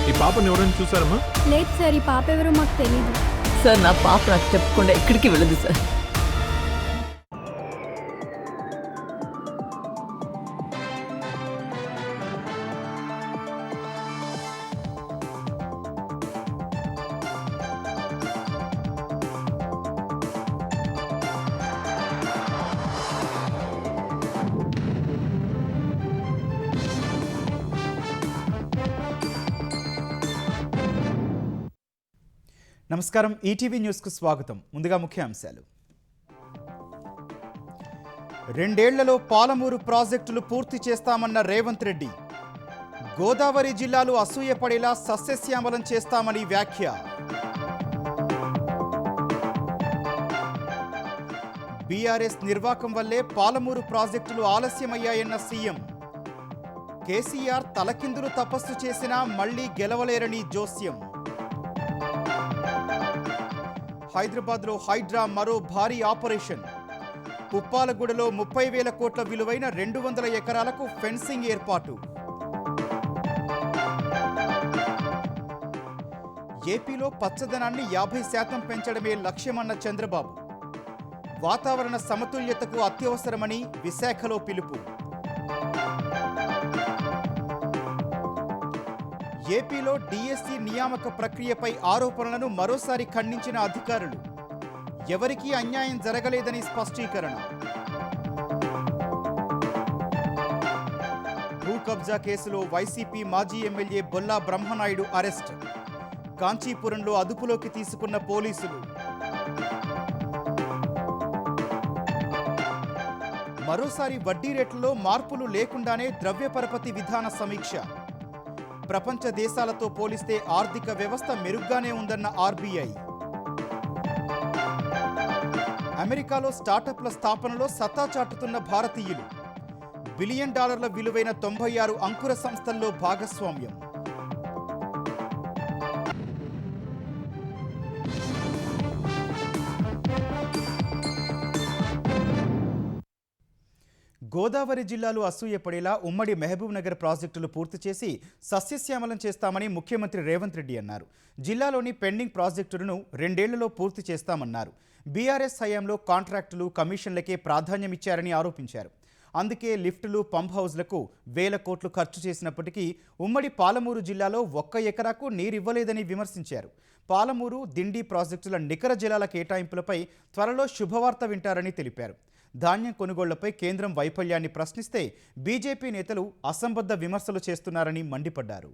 ఈ పాపను ఎవరైనా చూసారమ్మా? లేదు సార్, ఈ పాప ఎవరో మాకు తెలియదు సార్. నా పాప నాకు చెప్పకుండా ఎక్కడికి వెళ్ళదు సార్. నమస్కారం, ఈటీవీ న్యూస్కు స్వాగతం. ముందుగా ముఖ్యాంశాలు. 2 ఏళ్లలో పాలమూరు ప్రాజెక్టులు పూర్తి చేస్తామన్న రేవంత్ రెడ్డి. గోదావరి జిల్లాలు అసూయపడేలా సస్యశ్యామలం చేస్తామని వ్యాఖ్య. బీఆర్ఎస్ నిర్వాకం వల్లే పాలమూరు ప్రాజెక్టులు ఆలస్యమయ్యాయన్న సీఎం. కేసీఆర్ తలకిందులు తపస్సు చేసినా మళ్లీ గెలవలేరని జోస్యం. హైదరాబాద్లో హైడ్రా మరో భారీ ఆపరేషన్. పుప్పాలగూడలో 30,000 కోట్ల విలువైన 200 ఎకరాలకు ఫెన్సింగ్ ఏర్పాటు. ఏపీలో పచ్చదనాన్ని 50% పెంచడమే లక్ష్యమన్న చంద్రబాబు. వాతావరణ సమతుల్యతకు అత్యవసరమని విశాఖలో పిలుపు. ఏపీలో డిఎస్సి నియామక ప్రక్రియపై ఆరోపణలను మరోసారి ఖండించిన అధికారులు. ఎవరికీ అన్యాయం జరగలేదని స్పష్టీకరణ. భూ కబ్జా కేసులో వైసీపీ మాజీ ఎమ్మెల్యే బొల్లా బ్రహ్మనాయుడు అరెస్ట్. కాంచీపురంలో అదుపులోకి తీసుకున్న పోలీసులు. మరోసారి వడ్డీ రేట్లలో మార్పులు లేకుండానే ద్రవ్యపరపతి విధాన సమీక్ష. ప్రపంచ దేశాలతో పోలిస్తే ఆర్థిక వ్యవస్థ మెరుగ్గానే ఉందన్న ఆర్బీఐ. అమెరికాలో స్టార్టప్ల స్థాపనలో సత్తా చాటుతున్న భారతీయులు. $1 బిలియన్ విలువైన 96 అంకుర సంస్థల్లో భాగస్వామ్యం. గోదావరి జిల్లాలు అసూయపడేలా ఉమ్మడి మహబూబ్ నగర్ ప్రాజెక్టులు పూర్తి చేసి సస్యశ్యామలం చేస్తామని ముఖ్యమంత్రి రేవంత్ రెడ్డి అన్నారు. జిల్లాలోని పెండింగ్ ప్రాజెక్టులను 2 ఏళ్లలో పూర్తి చేస్తామన్నారు. బీఆర్ఎస్ హయాంలో కాంట్రాక్టులు, కమిషన్లకే ప్రాధాన్యమిచ్చారని ఆరోపించారు. అందుకే లిఫ్టులు, పంప్ హౌజ్లకు 1,000 కోట్లు ఖర్చు చేసినప్పటికీ ఉమ్మడి పాలమూరు జిల్లాలో 1 ఎకరాకు నీరివ్వలేదని విమర్శించారు. పాలమూరు, దిండి ప్రాజెక్టుల నికర జలాల కేటాయింపులపై త్వరలో శుభవార్త వింటారని తెలిపారు. ధాన్యం కొనుగోళ్లపై కేంద్రం వైఫల్యాన్ని ప్రశ్నిస్తే బీజేపీ నేతలు అసంబద్ధ విమర్శలు చేస్తున్నారని మండిపడ్డారు.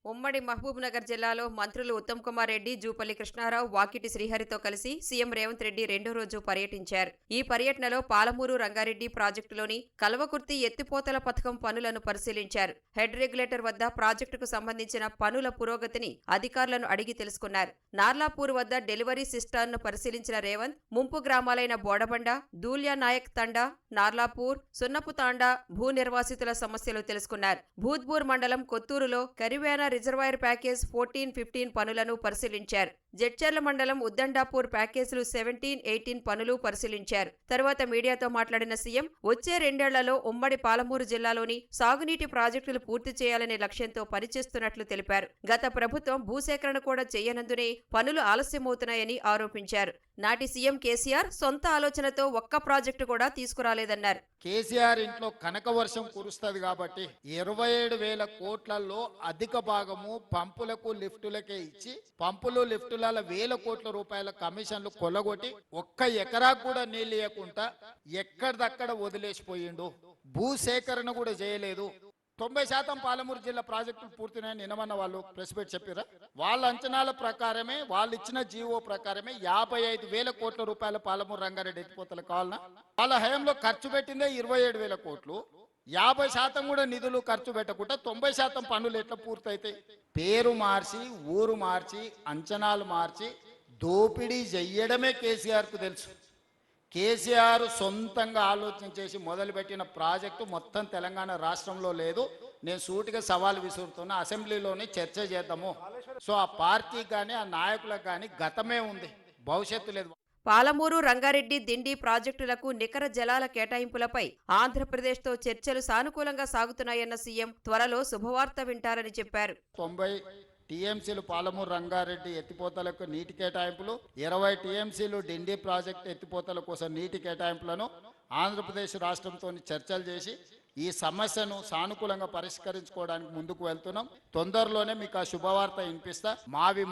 ఉమ్మడి మహబూబ్ నగర్ జిల్లాలో మంత్రులు ఉత్తమ్ కుమార్ రెడ్డి, జూపల్లి కృష్ణారావు, వాకిటి శ్రీహరితో కలిసి సీఎం రేవంత్ రెడ్డి 2వ రోజు పర్యటించారు. ఈ పర్యటనలో పాలమూరు, రంగారెడ్డి ప్రాజెక్టులోని కల్వకుర్తి ఎత్తిపోతల పథకం పనులను పరిశీలించారు. హెడ్ రెగ్యులేటర్ వద్ద ప్రాజెక్టుకు సంబంధించిన పనుల పురోగతిని అధికారులను అడిగి తెలుసుకున్నారు. నార్లాపూర్ వద్ద డెలివరీ సిస్టర్ను పరిశీలించిన రేవంత్ ముంపు గ్రామాలైన బోడబండ, దూల్యా నాయక్ తండా, నార్లాపూర్, సున్నపు తాండా భూ నిర్వాసితుల సమస్యలు తెలుసుకున్నారు. భూత్పూర్ మండలం కొత్తూరులో కరివేనా రిజర్వాయర్ ప్యాకేజ్ 14-15 పనులను పరిశీలించారు. జడ్చర్ల మండలం ఉద్దండాపూర్ ప్యాకేజీలు 17-18 పనులు పరిశీలించారు. తరువాత మీడియాతో మాట్లాడిన సీఎం వచ్చే 2 ఏళ్లలో ఉమ్మడి పాలమూరు జిల్లాలోని సాగునీటి ప్రాజెక్టులు పూర్తి చేయాలనే లక్ష్యంతో పనిచేస్తున్నట్లు తెలిపారు. గత ప్రభుత్వం భూసేకరణ కూడా చేయనందునే పనులు ఆలస్యమవుతున్నాయని ఆరోపించారు. నాటి సీఎం కేసీఆర్ సొంత ఆలోచనతో ఒక్క ప్రాజెక్టు కూడా తీసుకురాలేదన్నారు. కేసీఆర్ ఇంట్లో కనక వర్షం కురుస్తుంది కాబట్టి 27,000 కోట్లలో అధిక భాగము పంపులకు, లిఫ్టులకే ఇచ్చి పంపులు, లిఫ్టుల 1,000 కోట్ల రూపాయల కమిషన్లు కొల్లగొట్టి 1 ఎకరాకు కూడా నీళ్ళు ఇవ్వకుండా ఎక్కడిదక్కడ వదిలేసిపోయిండు. భూసేకరణ కూడా చేయలేదు. 90% పాలమూరు జిల్లా ప్రాజెక్టులు పూర్తినాయని నిన్నమన్న వాళ్ళు ప్రెస్ మీట్ చెప్పారా? వాళ్ళ అంచనాల ప్రకారమే, వాళ్ళు ఇచ్చిన జీవో ప్రకారమే 55,000 కోట్ల రూపాయల పాలమూరు, రంగారెడ్డి ఎత్తిపోతలు కావాలన్నా వాళ్ళ హయాంలో ఖర్చు పెట్టిందే 27,000 కోట్లు. 50% కూడా నిధులు ఖర్చు పెట్టకుండా 90% పనులు ఎట్లా పూర్తయితాయి? పేరు మార్చి, ఊరు మార్చి, అంచనాలు మార్చి దోపిడీ చెయ్యడమే కేసీఆర్కు తెలుసు. కేసీఆర్ సొంతంగా ఆలోచన చేసి మొదలుపెట్టిన ప్రాజెక్టు మొత్తం తెలంగాణ రాష్ట్రంలో లేదు. నేను సూటిగా సవాల్ విసురుతున్నా, అసెంబ్లీలోనే చర్చ చేద్దాము. సో ఆ పార్టీకి కానీ, ఆ నాయకులకు కానీ గతమే ఉంది, భవిష్యత్తు లేదు. పాలమూరు రంగారెడ్డి దిండి ప్రాజెక్టులకు నికర జలాల కేటాయింపులపై ఆంధ్రప్రదేశ్తో చర్చలు సానుకూలంగా సాగుతున్నాయన్న సీఎం త్వరలో శుభవార్త వింటారని చెప్పారు. 90 టీఎంసీలు పాలమూరు రంగారెడ్డి ఎత్తిపోతలకు నీటి కేటాయింపులు, 20 టీఎంసీలు డిండి ప్రాజెక్టు ఎత్తిపోతల కోసం నీటి కేటాయింపులను ఆంధ్రప్రదేశ్ రాష్ట్రంతో చర్చలు చేసి ఈ సమస్యను సానుకూలంగా పరిష్కరించుకోవడానికి ముందుకు వెళ్తున్నాం. తొందరలోనే మీకు ఆ శుభవార్త వినిపిస్తా.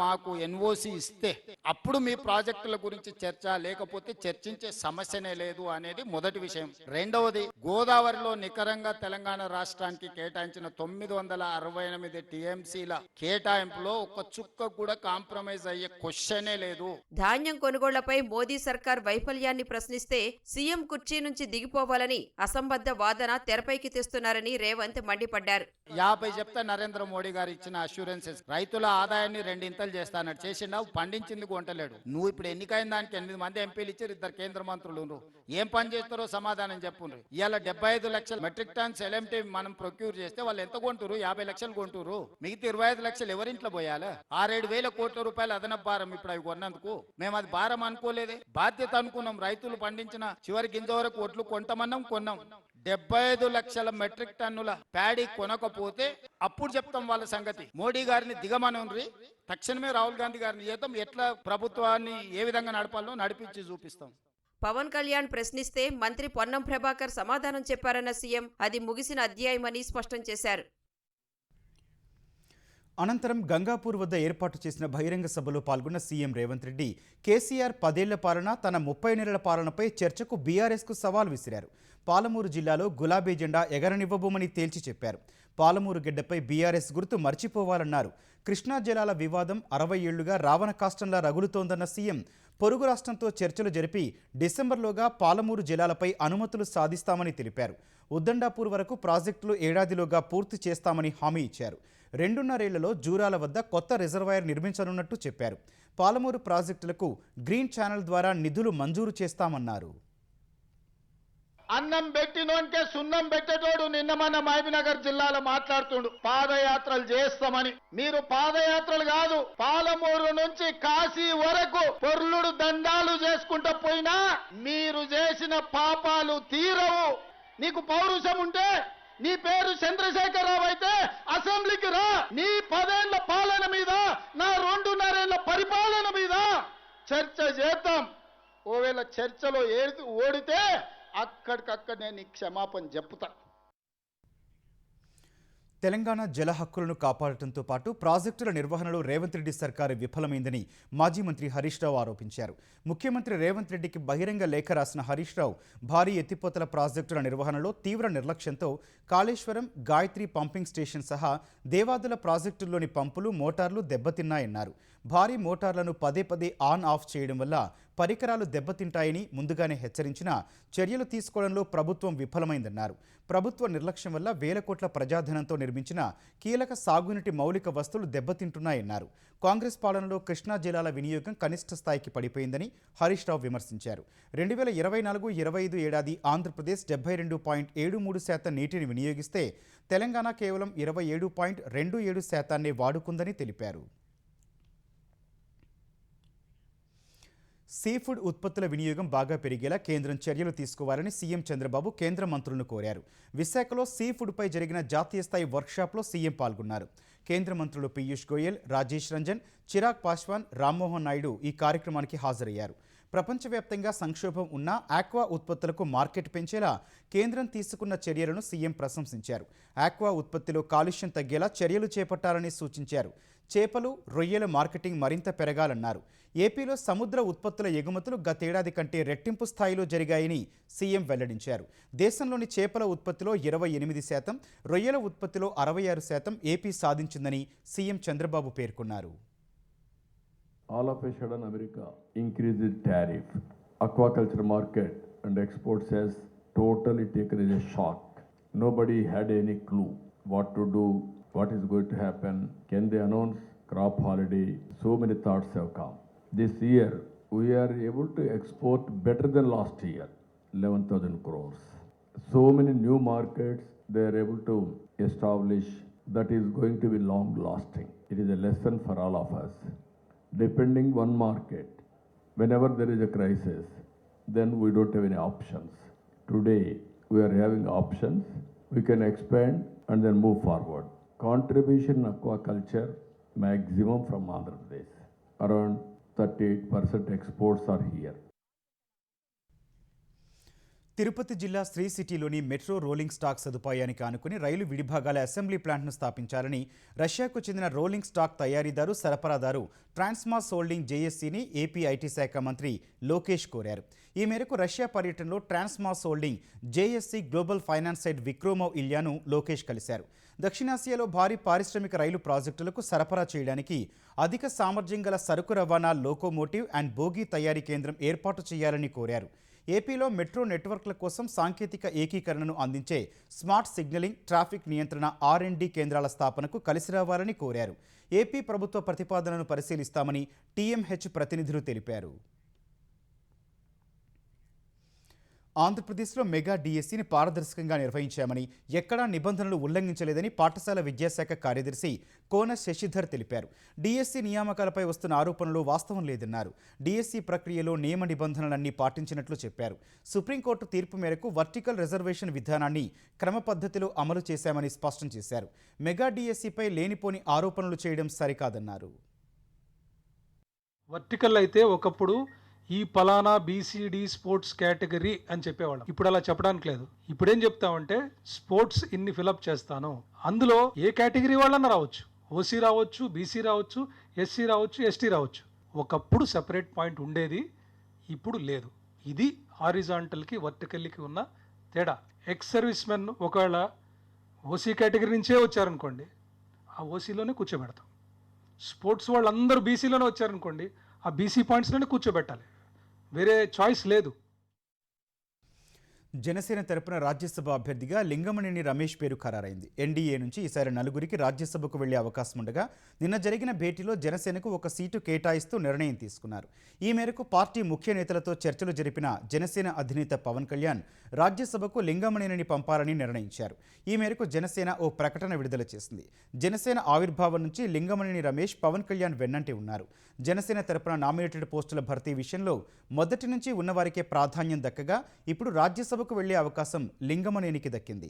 మాకు ఎన్ఓసి ఇస్తే అప్పుడు మీ ప్రాజెక్టుల గురించి చర్చ, లేకపోతే చర్చించే సమస్యనే లేదు అనేది మొదటి విషయం. రెండవది, గోదావరిలో నికరంగా తెలంగాణ రాష్ట్రానికి కేటాయించిన 968 టీఎంసీల కేటాయింపులో ఒక చుక్క కూడా కాంప్రమైజ్ అయ్యే క్వశ్చనే లేదు. ధాన్యం కొనుగోళ్లపై మోదీ సర్కార్ వైఫల్యాన్ని ప్రశ్నిస్తే సీఎం కుర్చీ నుంచి దిగిపోవాలని అసంబద్ధ వాదన తెరపైకి తెస్తున్నారని రేవంత్ మండిపడ్డారు. 50 చెప్తే నరేంద్ర మోడీ గారు ఇచ్చిన అష్యూరెన్సెస్ రైతుల ఆదాయాన్ని 2 ఇంతలు చేస్తానని చేసిండా, పండించింది కొంటలేడు. నువ్వు ఇప్పుడు ఎన్నికైన దానికి 8 మంది ఎంపీలు ఇచ్చారు, 2 కేంద్ర మంత్రులు. ఏం పని చేస్తారో సమాధానం చెప్పుండ్రు. ఇవాళ 75 లక్షల మెట్రిక్ టన్స్ ఎల్ఎంటీ మనం ప్రొక్యూర్ చేస్తే వాళ్ళు ఎంత కొంటారు? 50 లక్షలు కొంటారు. మిగతా 25 లక్షలు ఎవరింట్లో పోయాలా? 6-7 వేల కోట్ల రూపాయలు అదనపు భారం ఇప్పుడు అవి కొన్నందుకు. మేము అది భారం అనుకోలేదే, బాధ్యత అనుకున్నాం. రైతులు పండించిన చివరి గింజ వరకు ఒట్లు కొంటామన్నాం, కొన్నాం. 75 లక్షల మెట్రిక్ టన్నుల ప్యాడీ కొనకపోతే అప్పుడు చెప్తాం వాళ్ళ సంగతి. మోడీ గారిని దిగమనుండ్రి, తక్షణమే రాహుల్ గాంధీ గారిని చేద్దాం, ఎట్లా ప్రభుత్వాన్ని ఏ విధంగా నడపాలో నడిపించి చూపిస్తాం. పవన్ కళ్యాణ్ ప్రశ్నిస్తే మంత్రి పొన్నం ప్రభాకర్ సమాధానం చెప్పారన్న సీఎం అది ముగిసిన అధ్యాయమని స్పష్టం చేశారు. అనంతరం గంగాపూర్ వద్ద ఏర్పాటు చేసిన బహిరంగ సభలో పాల్గొన్న సీఎం రేవంత్ రెడ్డి కేసీఆర్ 10 ఏళ్ల పాలన, తన 30 నెలల పాలనపై చర్చకు బీఆర్ఎస్కు సవాల్ విసిరారు. పాలమూరు జిల్లాలో గులాబీ జెండా ఎగరనివ్వబోమని తేల్చి చెప్పారు. పాలమూరు గడ్డపై బీఆర్ఎస్ గుర్తు మర్చిపోవాలన్నారు. కృష్ణా జలాల వివాదం 60 ఏళ్లుగా రావణ కాష్టంలా రగులుతోందన్న సీఎం పొరుగు రాష్ట్రంతో చర్చలు జరిపి డిసెంబర్లోగా పాలమూరు జలాలపై అనుమతులు సాధిస్తామని తెలిపారు. ఉద్దండాపూర్ వరకు ప్రాజెక్టులు ఏడాదిలోగా పూర్తి చేస్తామని హామీ ఇచ్చారు. 2.5 ఏళ్లలో జూరాల వద్ద కొత్త రిజర్వాయర్ నిర్మించనున్నట్టు చెప్పారు. పాలమూరు ప్రాజెక్టులకు గ్రీన్ ఛానల్ ద్వారా నిధులు మంజూరు చేస్తామన్నారు. అన్నం పెట్టినోనికే సున్నం పెట్టేటోడు నిన్న మన మహబూబ్నగర్ జిల్లాలో మాట్లాడుతుండు, పాదయాత్రలు చేస్తామని. మీరు పాదయాత్రలు కాదు, పాలమూరు నుంచి కాశీ వరకు పొర్లుడు దండాలు చేసుకుంటూ పోయినా మీరు చేసిన పాపాలు తీరవు. నీకు పౌరుషం ఉంటే, నీ పేరు చంద్రశేఖరరావు అయితే అసెంబ్లీకి రా. నీ 10 ఏళ్ల పాలన మీద, నా 2.5 ఏళ్ల పరిపాలన మీద చర్చ చేద్దాం. ఓవేళ చర్చలో ఓడితే అక్కడికక్కడ నేను క్షమాపణ చెప్తా. తెలంగాణ జల హక్కులను కాపాడటంతో పాటు ప్రాజెక్టుల నిర్వహణలో రేవంత్ రెడ్డి సర్కారు విఫలమైందని మాజీ మంత్రి హరీష్ రావు ఆరోపించారు. ముఖ్యమంత్రి రేవంత్ రెడ్డికి బహిరంగ లేఖ రాసిన హరీష్ రావు భారీ ఎత్తిపోతల ప్రాజెక్టుల నిర్వహణలో తీవ్ర నిర్లక్ష్యంతో కాళేశ్వరం, గాయత్రి పంపింగ్ స్టేషన్ సహా దేవాదుల ప్రాజెక్టుల్లోని పంపులు, మోటార్లు దెబ్బతిన్నాయన్నారు. భారీ మోటార్లను పదే ఆన్ ఆఫ్ చేయడం వల్ల పరికరాలు దెబ్బతింటాయని ముందుగానే హెచ్చరించినా చర్యలు తీసుకోవడంలో ప్రభుత్వం విఫలమైందన్నారు. ప్రభుత్వ నిర్లక్ష్యం వల్ల వేల కోట్ల ప్రజాధనంతో నిర్మించిన కీలక సాగునీటి మౌలిక వస్తువులు దెబ్బతింటున్నాయన్నారు. కాంగ్రెస్ పాలనలో కృష్ణా జలాల వినియోగం కనిష్ట స్థాయికి పడిపోయిందని హరీష్ రావు విమర్శించారు. 2024-25 ఏడాది ఆంధ్రప్రదేశ్ 72.73% నీటిని వినియోగిస్తే తెలంగాణ కేవలం 27.27% వాడుకుందని తెలిపారు. సీఫుడ్ ఉత్పత్తుల వినియోగం బాగా పెరిగేలా కేంద్రం చర్యలు తీసుకోవాలని సీఎం చంద్రబాబు కేంద్ర మంత్రులను కోరారు. విశాఖలో సీఫుడ్పై జరిగిన జాతీయ స్థాయి వర్క్షాప్లో సీఎం పాల్గొన్నారు. కేంద్ర మంత్రులు పీయూష్ గోయల్, రాజేష్ రంజన్, చిరాగ్ పాస్వాన్, రామ్మోహన్ నాయుడు ఈ కార్యక్రమానికి హాజరయ్యారు. ప్రపంచవ్యాప్తంగా సంక్షోభం ఉన్న ఆక్వా ఉత్పత్తులకు మార్కెట్ పెంచేలా కేంద్రం తీసుకున్న చర్యలను సీఎం ప్రశంసించారు. ఆక్వా ఉత్పత్తిలో కాలుష్యం తగ్గేలా చర్యలు చేపట్టాలని సూచించారు. చేపలు, రొయ్యల మార్కెటింగ్ మరింత పెరగాలన్నారు. ఏపీలో సముద్ర ఉత్పత్తుల ఎగుమతులు గతేడాది కంటే రెట్టింపు స్థాయిలో జరిగాయని సీఎం వెల్లడించారు. దేశంలోని చేపల ఉత్పత్తిలో 28%, రొయ్యల ఉత్పత్తిలో 66% ఏపీ సాధించిందని సీఎం చంద్రబాబు పేర్కొన్నారు. All of a sudden, America increased the tariff. Aquaculture market and exports has totally taken as a shock. Nobody had any clue what to do, what is going to happen. Can they announce crop holiday? So many thoughts have come. This year, we are able to export better than last year, 11,000 crores. So many new markets they are able to establish that is going to be long lasting. It is a lesson for all of us. Depending one market Whenever there is a crisis, then we don't have any options. Today, we are having options. We can expand and then move forward. Contribution in aquaculture, maximum from Andhra Pradesh. Around 38% exports are here. Tirupati జిల్లా శ్రీ సిటీలోని metro rolling stock సదుపాయానికి ఆనుకుని రైలు విడిభాగాల assembly ప్లాంట్ను స్థాపించాలని రష్యాకు చెందిన rolling stock తయారీదారు సరఫరాదారు Transmash holding జేఎస్సీని AP IT శాఖ మంత్రి లోకేష్ కోరారు. ఈ మేరకు రష్యా పర్యటనలో Transmash holding JSC global finance head విక్రోమో ఇల్యాను లోకేష్ కలిశారు. దక్షిణాసియాలో భారీ పారిశ్రామిక రైలు ప్రాజెక్టులకు సరఫరా చేయడానికి అధిక సామర్థ్యం గల సరుకు రవాణా లోకోమోటివ్ అండ్ బోగీ తయారీ కేంద్రం ఏర్పాటు చేయాలని కోరారు. ఏపీలో మెట్రో నెట్వర్క్ల కోసం సాంకేతిక ఏకీకరణను అందించే స్మార్ట్ సిగ్నలింగ్, ట్రాఫిక్ నియంత్రణ R&D కేంద్రాల స్థాపనకు కలిసి రావాలని కోరారు. ఏపీ ప్రభుత్వ ప్రతిపాదనను పరిశీలిస్తామని TMH ప్రతినిధులు తెలిపారు. ఆంధ్రప్రదేశ్లో మెగా డిఎస్సీని పారదర్శకంగా నిర్వహించామని, ఎక్కడా నిబంధనలు ఉల్లంఘించలేదని పాఠశాల విద్యాశాఖ కార్యదర్శి కోన శశిధర్ తెలిపారు. డిఎస్సీ నియామకాలపై వస్తున్న ఆరోపణలు వాస్తవం లేదన్నారు. డిఎస్సీ ప్రక్రియలో నియమ నిబంధనలన్నీ పాటించినట్లు చెప్పారు. సుప్రీంకోర్టు తీర్పు మేరకు వర్టికల్ రిజర్వేషన్ విధానాన్ని క్రమపద్ధతిలో అమలు చేశామని స్పష్టం చేశారు. మెగా డిఎస్సీపై లేనిపోని ఆరోపణలు చేయడం సరికాదన్నారు. వర్టికల్ అయితే ఒకప్పుడు ఈ పలానా బీసీడీ స్పోర్ట్స్ కేటగిరీ అని చెప్పేవాళ్ళం. ఇప్పుడు అలా చెప్పడానికి లేదు. ఇప్పుడేం చెప్తామంటే స్పోర్ట్స్ ఇన్ని ఫిలప్ చేస్తాను, అందులో ఏ కేటగిరీ వాళ్ళన్నా రావచ్చు, ఓసీ రావచ్చు, బీసీ రావచ్చు, ఎస్సీ రావచ్చు, ఎస్టీ రావచ్చు. ఒకప్పుడు సెపరేట్ పాయింట్ ఉండేది, ఇప్పుడు లేదు. ఇది హారిజాంటల్కి వర్టికల్కి ఉన్న తేడా. ఎక్స్ సర్వీస్ మెన్ ఒకవేళ ఓసీ కేటగిరీ నుంచే వచ్చారనుకోండి, ఆ ఓసీలోనే కూర్చోబెడతాం. స్పోర్ట్స్ వాళ్ళందరూ బీసీలోనే వచ్చారనుకోండి, ఆ బీసీ పాయింట్స్లోనే కూర్చోబెట్టాలి. వేరే చాయిస్ లేదు. జనసేన తరపున రాజ్యసభ అభ్యర్థిగా లింగమనేని రమేష్ పేరు ఖరారైంది. ఎన్డీఏ నుంచి ఈసారి 9 రాజ్యసభకు వెళ్లే అవకాశం ఉండగా నిన్న జరిగిన భేటీలో జనసేనకు ఒక సీటు కేటాయిస్తూ నిర్ణయం తీసుకున్నారు. ఈ మేరకు పార్టీ ముఖ్య నేతలతో చర్చలు జరిపిన జనసేన అధినేత పవన్ కళ్యాణ్ రాజ్యసభకు లింగమనేనిని పంపాలని నిర్ణయించారు. ఈ మేరకు జనసేన ఓ ప్రకటన విడుదల చేసింది. జనసేన ఆవిర్భావం నుంచి లింగమనేని రమేష్ పవన్ కళ్యాణ్ వెన్నంటి ఉన్నారు. జనసేన తరపున నామినేటెడ్ పోస్టుల భర్తీ విషయంలో మొదటి నుంచి ఉన్నవారికే ప్రాధాన్యం దక్కగా ఇప్పుడు రాజ్యసభకు వెళ్లే అవకాశం లింగమనేనికి దక్కింది.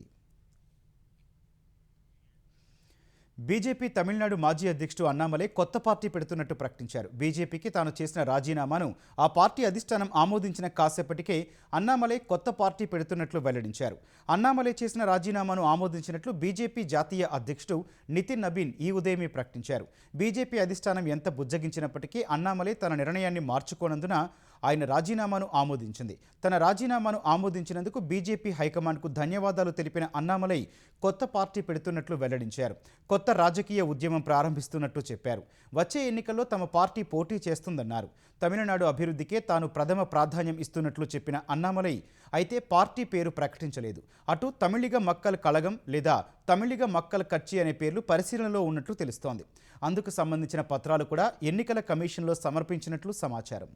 బీజేపీ తమిళనాడు మాజీ అధ్యక్షుడు అన్నామలై కొత్త పార్టీ పెడుతున్నట్టు ప్రకటించారు. బీజేపీకి తాను చేసిన రాజీనామాను ఆ పార్టీ అధిష్టానం ఆమోదించిన కాసేపటికే అన్నామలై కొత్త పార్టీ పెడుతున్నట్లు వెల్లడించారు. అన్నామలై చేసిన రాజీనామాను ఆమోదించినట్లు బీజేపీ జాతీయ అధ్యక్షుడు నితిన్ నబీన్ ఈ ఉదయమే ప్రకటించారు. బీజేపీ అధిష్టానం ఎంత బుజ్జగించినప్పటికీ అన్నామలై తన నిర్ణయాన్ని మార్చుకోనందున ఆయన రాజీనామాను ఆమోదించింది. తన రాజీనామాను ఆమోదించినందుకు బీజేపీ హైకమాండ్కు ధన్యవాదాలు తెలిపిన అన్నామలై కొత్త పార్టీ పెడుతున్నట్లు వెల్లడించారు. కొత్త రాజకీయ ఉద్యమం ప్రారంభిస్తున్నట్టు చెప్పారు. వచ్చే ఎన్నికల్లో తమ పార్టీ పోటీ చేస్తుందన్నారు. తమిళనాడు అభివృద్ధికే తాను ప్రథమ ప్రాధాన్యం ఇస్తున్నట్లు చెప్పిన అన్నామలై అయితే పార్టీ పేరు ప్రకటించలేదు. అటు తమిళిగ మక్కల్ కళగం లేదా తమిళిగ మక్కల్ కచ్చి అనే పేర్లు పరిశీలనలో ఉన్నట్లు తెలుస్తోంది. అందుకు సంబంధించిన పత్రాలు కూడా ఎన్నికల కమిషన్లో సమర్పించినట్లు సమాచారం.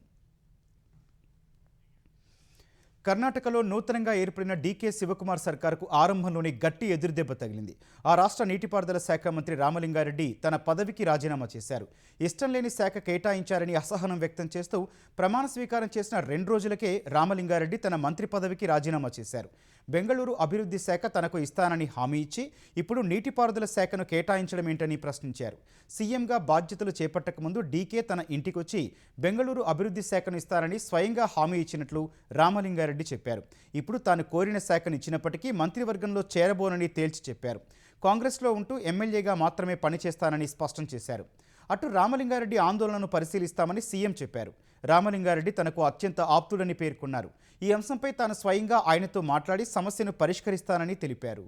కర్ణాటకలో నూతనంగా ఏర్పడిన డీకే శివకుమార్ సర్కార్కు ఆరంభంలోనే గట్టి ఎదురుదెబ్బ తగిలింది. ఆ రాష్ట్ర నీటిపారుదల శాఖ మంత్రి రామలింగారెడ్డి తన పదవికి రాజీనామా చేశారు. ఇష్టం లేని శాఖ కేటాయించారని అసహనం వ్యక్తం చేస్తూ ప్రమాణ స్వీకారం చేసిన 2 రోజులకే రామలింగారెడ్డి తన మంత్రి పదవికి రాజీనామా చేశారు. బెంగళూరు అభివృద్ధి శాఖ తనకు ఇస్తానని హామీ ఇచ్చి ఇప్పుడు నీటిపారుదల శాఖను కేటాయించడం ఏంటని ప్రశ్నించారు. సీఎంగా బాధ్యతలు చేపట్టకముందు డీకే తన ఇంటికొచ్చి బెంగళూరు అభివృద్ధి శాఖను ఇస్తానని స్వయంగా హామీ ఇచ్చినట్లు రామలింగారెడ్డి చెప్పారు. ఇప్పుడు తాను కోరిన శాఖను ఇచ్చినప్పటికీ మంత్రివర్గంలో చేరబోనని తేల్చి చెప్పారు. కాంగ్రెస్లో ఉంటూ ఎమ్మెల్యేగా మాత్రమే పనిచేస్తానని స్పష్టం చేశారు. అటు రామలింగారెడ్డి ఆందోళనను పరిశీలిస్తామని సీఎం చెప్పారు. రామలింగారెడ్డి తనకు అత్యంత ఆప్తుడని పేర్కొన్నారు. ఈ అంశంపై తాను స్వయంగా ఆయనతో మాట్లాడి సమస్యను పరిష్కరిస్తానని తెలిపారు.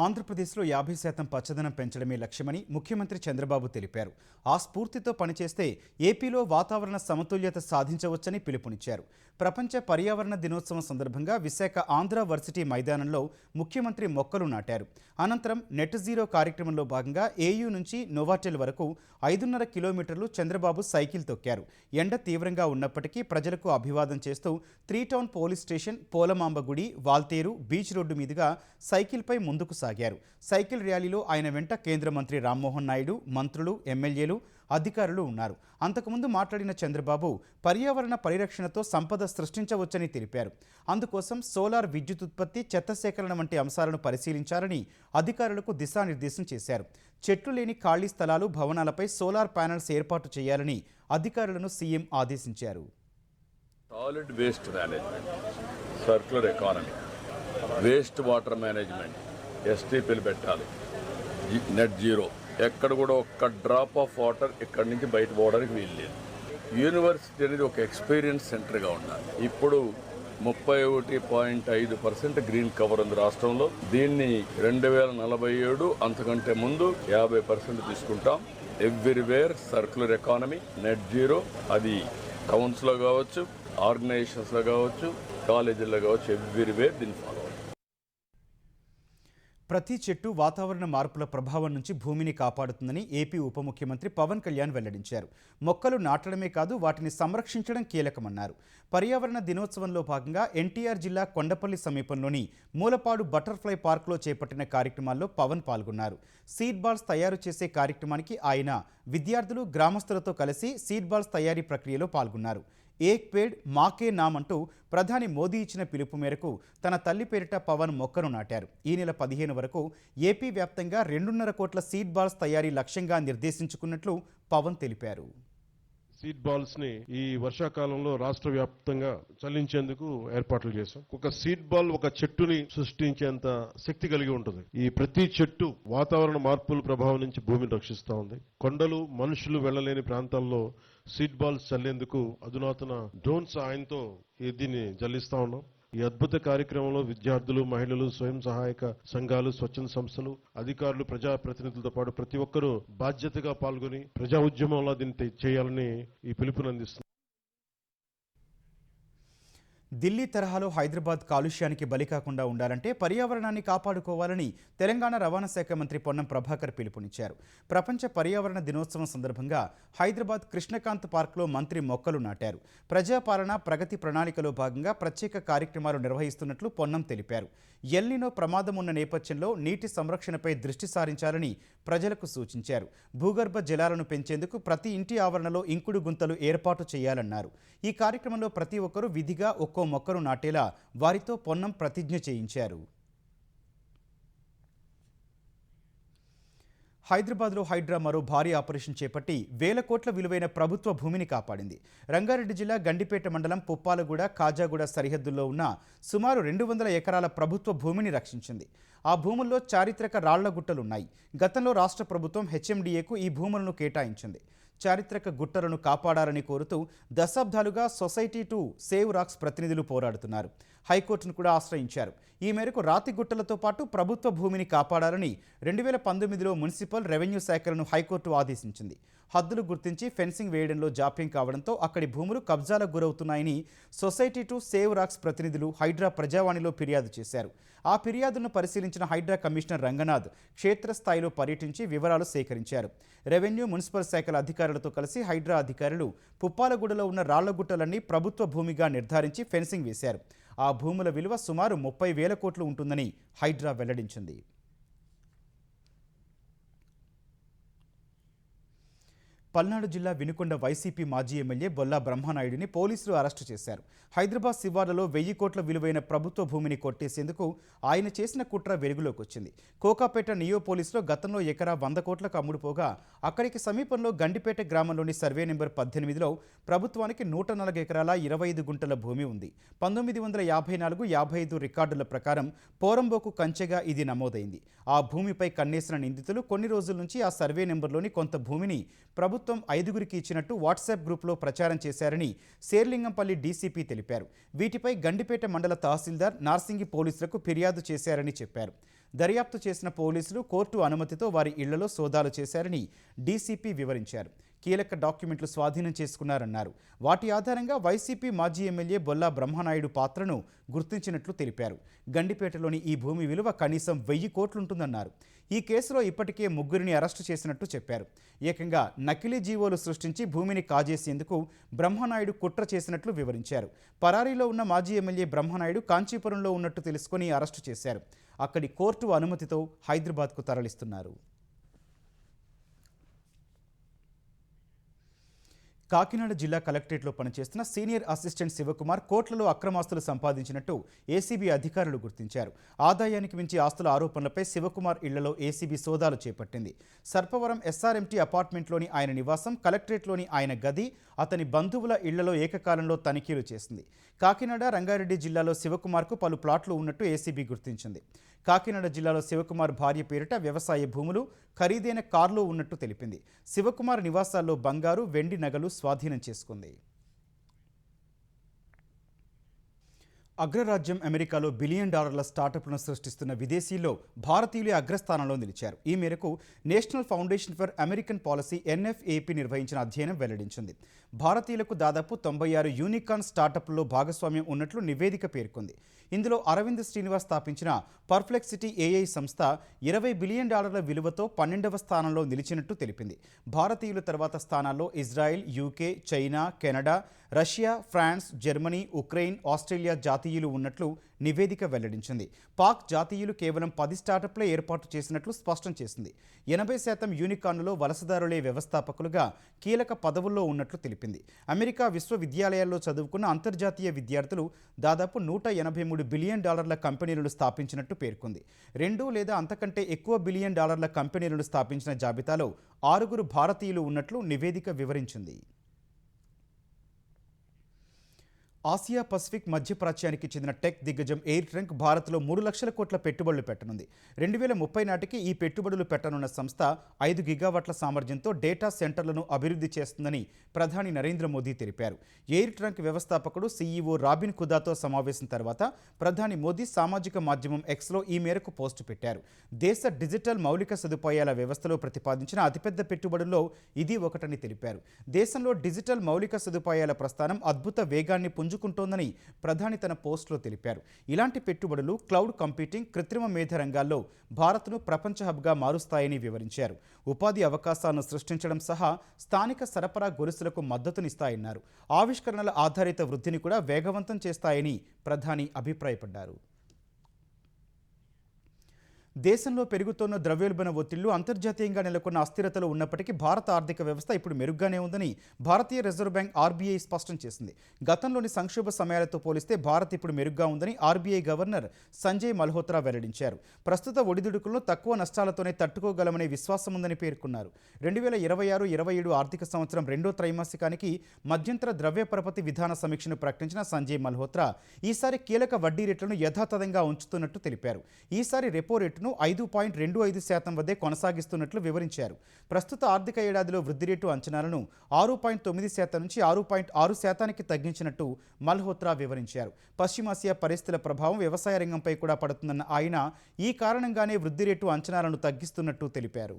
ఆంధ్రప్రదేశ్లో 50% పచ్చదనం పెంచడమే లక్ష్యమని ముఖ్యమంత్రి చంద్రబాబు తెలిపారు. ఆ స్ఫూర్తితో పనిచేస్తే ఏపీలో వాతావరణ సమతుల్యత సాధించవచ్చని పిలుపునిచ్చారు. ప్రపంచ పర్యావరణ దినోత్సవం సందర్భంగా విశాఖ ఆంధ్ర వర్సిటీ మైదానంలో ముఖ్యమంత్రి మొక్కలు నాటారు. అనంతరం నెట్ జీరో కార్యక్రమంలో భాగంగా ఏయూ నుంచి నోవాటెల్ వరకు 5.5 కిలోమీటర్లు చంద్రబాబు సైకిల్ తొక్కారు. ఎండ తీవ్రంగా ఉన్నప్పటికీ ప్రజలకు అభివాదం చేస్తూ 3 టౌన్ పోలీస్ స్టేషన్, పోలమాంబ గుడి, వాల్తేరు, బీచ్ రోడ్డు మీదుగా సైకిల్పై ముందుకు సాగారు. సైకిల్ ర్యాలీలో ఆయన వెంట కేంద్ర మంత్రి రామ్మోహన్ నాయుడు, మంత్రులు, ఎమ్మెల్యేలు, అధికారులు ఉన్నారు. అంతకుముందు మాట్లాడిన చంద్రబాబు పర్యావరణ పరిరక్షణతో సంపద సృష్టించవచ్చని తెలిపారు. అందుకోసం సోలార్ విద్యుత్ ఉత్పత్తి, చెత్త సేకరణ వంటి అంశాలను పరిశీలించాలని అధికారులకు దిశానిర్దేశం చేశారు. చెట్లు లేని ఖాళీ స్థలాలు, భవనాలపై సోలార్ ప్యానెల్స్ ఏర్పాటు చేయాలని అధికారులను సీఎం ఆదేశించారు. Solid waste management, circular economy, waste water management, ఎస్టీపీలు పెట్టాలి, నెట్ జీరో. ఎక్కడ కూడా ఒక్క డ్రాప్ ఆఫ్ వాటర్ ఇక్కడి నుంచి బయట పోవడానికి వీలు లేదు. యూనివర్సిటీ అనేది ఒక ఎక్స్పీరియన్స్ సెంటర్గా ఉండాలి. ఇప్పుడు 31.5% గ్రీన్ కవర్ ఉంది రాష్ట్రంలో. దీన్ని 2047 అంతకంటే ముందు 50% తీసుకుంటాం. Everywhere circular economy, net zero. అది టౌన్స్లో కావచ్చు, ఆర్గనైజేషన్స్లో కావచ్చు, కాలేజీల్లో కావచ్చు, ఎవ్రీవేర్ దీన్ని ఫాలో. ప్రతి చెట్టు వాతావరణ మార్పుల ప్రభావం నుంచి భూమిని కాపాడుతుందని ఏపీ ఉప ముఖ్యమంత్రి పవన్ కళ్యాణ్ వెల్లడించారు. మొక్కలు నాటడమే కాదు, వాటిని సంరక్షించడం కీలకమన్నారు. పర్యావరణ దినోత్సవంలో భాగంగా ఎన్టీఆర్ జిల్లా కొండపల్లి సమీపంలోని మూలపాడు బటర్ఫ్లై పార్క్లో చేపట్టిన కార్యక్రమాల్లో పవన్ పాల్గొన్నారు. సీడ్ బాల్స్ తయారు చేసే కార్యక్రమానికి ఆయన విద్యార్థులు, గ్రామస్తులతో కలిసి సీడ్ బాల్స్ తయారీ ప్రక్రియలో పాల్గొన్నారు. ఏక్ పేడ్ మాకే నామ్ అంటూ ప్రధాని మోదీ ఇచ్చిన పిలుపు మేరకు తన తల్లి పేరిట పవన్ మొక్కను నాటారు. ఈ నెల 15 వరకు ఏపీ వ్యాప్తంగా 2.5 కోట్ల సీడ్ బాల్స్ తయారీ లక్ష్యంగా నిర్దేశించుకున్నట్లు పవన్ తెలిపారు. సీడ్ బాల్స్ ని ఈ వర్షాకాలంలో రాష్ట్ర వ్యాప్తంగా చల్లించేందుకు ఏర్పాట్లు చేశాం. ఒక సీడ్ బాల్ ఒక చెట్టుని సృష్టించేంత శక్తి కలిగి ఉంటుంది. ఈ ప్రతి చెట్టు వాతావరణ మార్పుల ప్రభావం నుంచి భూమిని రక్షిస్తూ ఉంది. కొండలు, మనుషులు వెళ్లలేని ప్రాంతాల్లో సీడ్ బాల్స్ చల్లేందుకు అధునాతన డ్రోన్ సాయంతో దీన్ని జల్లిస్తా ఉన్నాం. ఈ అద్భుత కార్యక్రమంలో విద్యార్థులు, మహిళలు, స్వయం సహాయక సంఘాలు, స్వచ్ఛంద సంస్థలు, అధికారులు, ప్రజాప్రతినిధులతో పాటు ప్రతి ఒక్కరూ బాధ్యతగా పాల్గొని ప్రజా ఉద్యమంలో దీన్ని చేయాలని ఈ పిలుపునందిస్తున్నారు. ఢిల్లీ తరహాలో హైదరాబాద్ కాలుష్యానికి బలి కాకుండా ఉండాలంటే పర్యావరణాన్ని కాపాడుకోవాలని తెలంగాణ రవాణా శాఖ మంత్రి పొన్నం ప్రభాకర్ పిలుపునిచ్చారు. ప్రపంచ పర్యావరణ దినోత్సవం సందర్భంగా హైదరాబాద్ కృష్ణకాంత్ పార్క్లో మంత్రి మొక్కలు నాటారు. ప్రజాపాలన ప్రగతి ప్రణాళికలో భాగంగా ప్రత్యేక కార్యక్రమాలు నిర్వహిస్తున్నట్లు పొన్నం తెలిపారు. ఎల్నినో ప్రమాదం ఉన్న నేపథ్యంలో నీటి సంరక్షణపై దృష్టి సారించాలని ప్రజలకు సూచించారు. భూగర్భ జలాలను పెంచేందుకు ప్రతి ఇంటి ఆవరణలో ఇంకుడు గుంతలు ఏర్పాటు చేయాలన్నారు. ఈ కార్యక్రమంలో ప్రతి ఒక్కరూ విధిగా ఒక్కో మొక్కను నాటేలా వారితో పొన్నం ప్రతిజ్ఞ చేయించారు. హైదరాబాద్లో హైడ్రా మరో భారీ ఆపరేషన్ చేపట్టి 1,000 కోట్ల విలువైన ప్రభుత్వ భూమిని కాపాడింది. రంగారెడ్డి జిల్లా గండిపేట మండలం పుప్పాలగూడ, కాజాగూడ సరిహద్దుల్లో ఉన్న సుమారు 200 ఎకరాల ప్రభుత్వ భూమిని రక్షించింది. ఆ భూముల్లో చారిత్రక రాళ్ల గుట్టలున్నాయి. గతంలో రాష్ట్ర ప్రభుత్వం హెచ్ఎండిఏకు ఈ భూములను కేటాయించింది. చారిత్రక గుట్టలను కాపాడాలని కోరుతూ దశాబ్దాలుగా సొసైటీ టు సేవ్ రాక్స్ ప్రతినిధులు పోరాడుతున్నారు. హైకోర్టును కూడా ఆశ్రయించారు. ఈ మేరకు రాతి గుట్టలతో పాటు ప్రభుత్వ భూమిని కాపాడాలని 2019లో మున్సిపల్, రెవెన్యూ శాఖలను హైకోర్టు ఆదేశించింది. హద్దులు గుర్తించి ఫెన్సింగ్ వేయడంలో జాప్యం కావడంతో అక్కడి భూములు కబ్జాలకు గురవుతున్నాయని సొసైటీ టు సేవ్ రాక్స్ ప్రతినిధులు హైడ్రా ప్రజావాణిలో ఫిర్యాదు చేశారు. ఆ ఫిర్యాదును పరిశీలించిన హైడ్రా కమిషనర్ రంగనాథ్ క్షేత్రస్థాయిలో పర్యటించి వివరాలు సేకరించారు. రెవెన్యూ, మున్సిపల్ శాఖల అధికారులతో కలిసి హైడ్రా అధికారులు పుప్పాలగూడలో ఉన్న రాళ్లగుట్టలన్నీ ప్రభుత్వ భూమిగా నిర్ధారించి ఫెన్సింగ్ వేశారు. ఆ భూముల విలువ సుమారు 30,000 కోట్లు ఉంటుందని హైడ్రా వెల్లడించింది. పల్నాడు జిల్లా వినుకొండ వైసీపీ మాజీ ఎమ్మెల్యే బొల్లా బ్రహ్మనాయుడిని పోలీసులు అరెస్టు చేశారు. హైదరాబాద్ శివార్లలో 1000 కోట్ల విలువైన ప్రభుత్వ భూమిని కొట్టేసేందుకు ఆయన చేసిన కుట్ర వెలుగులోకి వచ్చింది. కోకాపేట నియో పోలీసులో గతంలో ఎకరా 100 కోట్లకు అమ్ముడుపోగా అక్కడికి సమీపంలో గండిపేట గ్రామంలోని సర్వే నెంబర్ 18లో ప్రభుత్వానికి 104 ఎకరాల 25 గుంటల భూమి ఉంది. 1954-55 రికార్డుల ప్రకారం పోరంబోకు కంచెగా ఇది నమోదైంది. ఆ భూమిపై కన్నేసిన నిందితులు కొన్ని రోజుల నుంచి ఆ సర్వే నెంబర్లోని కొంత భూమిని ప్రభుత్వం 5గురికి ఇచ్చినట్టు వాట్సాప్ గ్రూప్లో ప్రచారం చేశారని శేర్లింగంపల్లి డీసీపీ తెలిపారు. వీటిపై గండిపేట మండల తహసీల్దార్ నార్సింగి పోలీసులకు ఫిర్యాదు చేశారని చెప్పారు. దర్యాప్తు చేసిన పోలీసులు కోర్టు అనుమతితో వారి ఇళ్లలో సోదాలు చేశారని డీసీపీ వివరించారు. కీలక డాక్యుమెంట్లు స్వాధీనం చేసుకున్నారన్నారు. వాటి ఆధారంగా వైసీపీ మాజీ ఎమ్మెల్యే బొల్లా బ్రహ్మనాయుడు పాత్రను గుర్తించినట్లు తెలిపారు. గండిపేటలోని ఈ భూమి విలువ కనీసం 1000 కోట్లుంటుందన్నారు. ఈ కేసులో ఇప్పటికే 3గురిని అరెస్టు చేసినట్టు చెప్పారు. ఏకంగా నకిలీ జీవోలు సృష్టించి భూమిని కాజేసేందుకు బ్రహ్మనాయుడు కుట్ర చేసినట్లు వివరించారు. పరారీలో ఉన్న మాజీ ఎమ్మెల్యే బ్రహ్మనాయుడు కాంచీపురంలో ఉన్నట్టు తెలుసుకొని అరెస్టు చేశారు. అక్కడి కోర్టు అనుమతితో హైదరాబాద్కు తరలిస్తున్నారు. కాకినాడ జిల్లా కలెక్టరేట్లో పనిచేస్తున్న సీనియర్ అసిస్టెంట్ శివకుమార్ కోట్లలో అక్రమాస్తులు సంపాదించినట్టు ఏసీబీ అధికారులు గుర్తించారు. ఆదాయానికి మించి ఆస్తుల ఆరోపణలపై శివకుమార్ ఇళ్లలో ఏసీబీ సోదాలు చేపట్టింది. సర్పవరం ఎస్ఆర్ఎంటీ అపార్ట్మెంట్లోని ఆయన నివాసం, కలెక్టరేట్లోని ఆయన గది, అతని బంధువుల ఇళ్లలో ఏకకాలంలో తనిఖీలు చేసింది. కాకినాడ, రంగారెడ్డి జిల్లాలో శివకుమార్కు పలు ప్లాట్లు ఉన్నట్టు ఏసీబీ గుర్తించింది. కాకినాడ జిల్లాలో శివకుమార్ భార్య పేరిట వ్యవసాయ భూములు, ఖరీదైన కార్లు ఉన్నట్టు తెలిపింది. శివకుమార్ నివాసాల్లో బంగారు, వెండి నగలు స్వాధీనం చేసుకుంది. అగ్రరాజ్యం అమెరికాలో $1 బిలియన్ స్టార్టప్లను సృష్టిస్తున్న విదేశీల్లో భారతీయులే అగ్రస్థానంలో నిలిచారు. ఈ మేరకు national foundation for American policy NFAP నిర్వహించిన అధ్యయనం వెల్లడించింది. భారతీయులకు దాదాపు 96 యూనికార్న్ స్టార్టప్లలో భాగస్వామ్యం ఉన్నట్లు నివేదిక పేర్కొంది. ఇందులో అరవింద్ శ్రీనివాస్ స్థాపించిన పర్ప్లెక్సిటీ AI సంస్థ $20 బిలియన్ విలువతో 12వ స్థానంలో నిలిచినట్టు తెలిపింది. భారతీయుల తర్వాత స్థానాల్లో Israel, UK, China, Canada, Russia, France, Germany, Ukraine, Australia జాతీయులు ఉన్నట్లు నివేదిక వెల్లడించింది. పాక్ జాతీయులు కేవలం 10 స్టార్టప్లే ఏర్పాటు చేసినట్లు స్పష్టం చేసింది. 80% యూనికార్న్లలో వలసదారులే వ్యవస్థాపకులుగా కీలక పదవుల్లో ఉన్నట్లు తెలిపింది. అమెరికా విశ్వవిద్యాలయాల్లో చదువుకున్న అంతర్జాతీయ విద్యార్థులు దాదాపు $183 బిలియన్ కంపెనీలను స్థాపించినట్టు పేర్కొంది. 2 లేదా అంతకంటే ఎక్కువ $1 బిలియన్ కంపెనీలను స్థాపించిన జాబితాలో 6 భారతీయులు ఉన్నట్లు నివేదిక వివరించింది. ఆసియా పసిఫిక్ మధ్యప్రాచ్యానికి చెందిన టెక్ దిగ్గజం ఎయిర్ ట్రంక్ భారత్లో 3 లక్షల కోట్ల పెట్టుబడులు పెట్టనుంది. 2030 నాటికి ఈ పెట్టుబడులు పెట్టనున్న సంస్థ 5 గిగావాట్ల సామర్థ్యంతో డేటా సెంటర్లను అభివృద్ధి చేస్తుందని ప్రధాని నరేంద్ర మోదీ తెలిపారు. ఎయిర్ ట్రంక్ వ్యవస్థాపకుడు CEO రాబిన్ ఖుదాతో సమావేశం తర్వాత ప్రధాని మోదీ సామాజిక మాధ్యమం Xలో ఈ మేరకు పోస్టు పెట్టారు. దేశ డిజిటల్ మౌలిక సదుపాయాల వ్యవస్థలో ప్రతిపాదించిన అతిపెద్ద పెట్టుబడుల్లో ఇది ఒకటని తెలిపారు. దేశంలో డిజిటల్ మౌలిక సదుపాయాల ప్రస్థానం అద్భుత వేగాన్ని పుంజుకుంటోందని ప్రధాని తన పోస్టులో తెలిపారు. ఇలాంటి పెట్టుబడులు క్లౌడ్ కంప్యూటింగ్, కృత్రిమ మేధ రంగాల్లో భారత్ను ప్రపంచ హబ్గా మారుస్తాయని వివరించారు. ఉపాధి అవకాశాలను సృష్టించడం సహా స్థానిక సరఫరా గొలుసులకు మద్దతునిస్తాయన్నారు. ఆవిష్కరణల ఆధారిత వృద్ధిని కూడా వేగవంతం చేస్తాయని ప్రధాని అభిప్రాయపడ్డారు. దేశంలో పెరుగుతున్న ద్రవ్యోల్బణ ఒత్తిళ్లు, అంతర్జాతీయంగా నెలకొన్న అస్థిరతలు ఉన్నప్పటికీ భారత ఆర్థిక వ్యవస్థ ఇప్పుడు మెరుగ్గానే ఉందని భారతీయ రిజర్వ్ బ్యాంక్ RBI స్పష్టం చేసింది. గతంలోని సంక్షోభ సమయాలతో పోలిస్తే భారత్ ఇప్పుడు మెరుగ్గా ఉందని RBI గవర్నర్ సంజయ్ మల్హోత్రా వెల్లడించారు. ప్రస్తుత ఒడిదుడుకులను తక్కువ నష్టాలతోనే తట్టుకోగలమనే విశ్వాసం ఉందని పేర్కొన్నారు. 2026-27 ఆర్థిక సంవత్సరం 2వ త్రైమాసికానికి మధ్యంతర ద్రవ్య పరపతి విధాన సమీక్షను ప్రకటించిన సంజయ్ మల్హోత్రా ఈసారి కీలక వడ్డీ రేట్లను యథాతథంగా ఉంచుతున్నట్టు తెలిపారు. ఈసారి రెపో రేటు 5.25% వద్దే కొనసాగిస్తున్నట్లు వివరించారు. ప్రస్తుత ఆర్థిక ఏడాదిలో వృద్ధి రేటు అంచనాలను 6.9% నుంచి 6.6%కి తగ్గించినట్టు మల్హోత్రా వివరించారు. పశ్చిమాసియా పరిస్థితుల ప్రభావం వ్యవసాయ రంగంపై కూడా పడుతుందన్న ఆయన ఈ కారణంగానే వృద్ధి రేటు అంచనాలను తగ్గిస్తున్నట్టు తెలిపారు.